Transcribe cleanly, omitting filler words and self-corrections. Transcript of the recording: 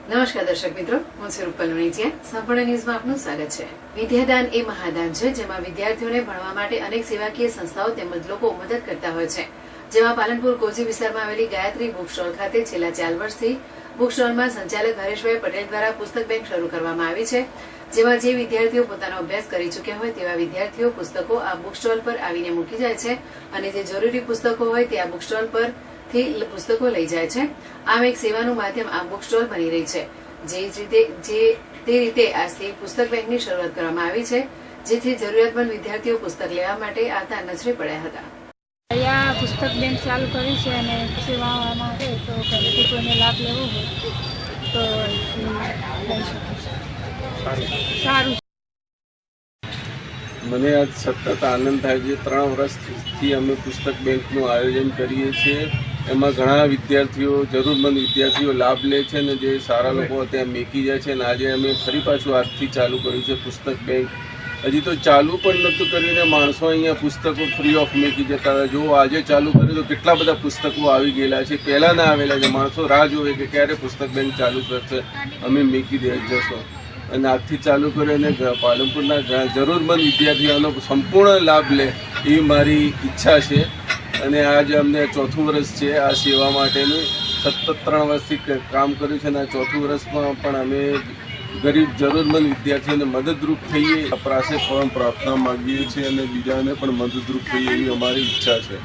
નમસ્કાર દર્શક મિત્રો, હું છું રૂપલ વણિજિયા. સંપૂર્ણ ન્યૂઝમાં આપનું સ્વાગત છે. વિદ્યાદાન એ મહાદાન છે, જેમાં વિદ્યાર્થીઓને ભણવા માટે અનેક સેવાકીય સંસ્થાઓ તેમજ લોકો મદદ કરતા હોય છે. જેમાં પાલનપુર કોજી વિસ્તારમાં આવેલી ગાયત્રી બુક સ્ટોલ ખાતે છેલ્લા 4 વર્ષથી બુક સ્ટોલમાં સંચાલક હરેશભાઈ પટેલ દ્વારા પુસ્તક બેંક શરૂ કરવામાં આવી છે. જેમાં જે વિદ્યાર્થીઓ પોતાનો અભ્યાસ કરી ચૂક્યા હોય તેવા વિદ્યાર્થીઓ પુસ્તકો આ બુક સ્ટોલ પર આવીને મૂકી જાય છે અને જે જરૂરી પુસ્તકો હોય તે આ બુક સ્ટોલ પર થી પુસ્તકો લઈ જાય છે. આમ એક સેવાનું માધ્યમ આ બુક સ્ટોલ બની રહી છે. તે રીતે આજથી પુસ્તક બેંકની શરૂઆત કરવામાં આવી છે, જેથી જરૂરિયાતમંદ વિદ્યાર્થીઓ પુસ્તક લેવા માટે આવતા નજરે પડ્યા હતા. અહીંયા પુસ્તક બેંક ચાલુ કરી છે અને સેવામાં હોય તો ઘરેથી કોઈને લાભ લેવો હોય તો લઈ શકે છે. સારું. મને આજ સતત આનંદ થાય છે. 3 વર્ષથી અમે પુસ્તક બેંકનું આયોજન કરીએ છીએ. એમાં ઘણા વિદ્યાર્થીઓ, જરૂરમંદ વિદ્યાર્થીઓ લાભ લે છે અને જે સારા લોકો ત્યાં મેકી જાય છે. અને આજે અમે ફરી પાછું આજથી ચાલુ કર્યું છે પુસ્તક બેંક. હજી તો ચાલુ પણ નહોતું કરીને માણસો અહીંયા પુસ્તકો ફ્રી ઓફ મેકી જતા હતા. જો આજે ચાલુ કર્યું તો કેટલા બધા પુસ્તકો આવી ગયેલા છે, પહેલાંના આવેલા છે. માણસો રાહ જોવે કે ક્યારે પુસ્તક બેંક ચાલુ કરશે, અમે મેકી દે જશો. અને આજથી ચાલુ કર્યું અને પાલનપુરના જરૂરમંદ વિદ્યાર્થીઓનો સંપૂર્ણ લાભ લે એવી મારી ઈચ્છા છે. અને આજે અમને 4થું વર્ષ છે આ સેવા માટેનું. સતત 3 વર્ષથી કામ કર્યું છે અને આ 4થું વર્ષમાં પણ અમે ગરીબ જરૂરમંદ વિદ્યાર્થીઓને મદદરૂપ થઈએ. આ પાસે પણ પ્રાર્થના માગીએ છીએ અને બીજાને પણ મદદરૂપ થઈએ એવી અમારી ઈચ્છા છે.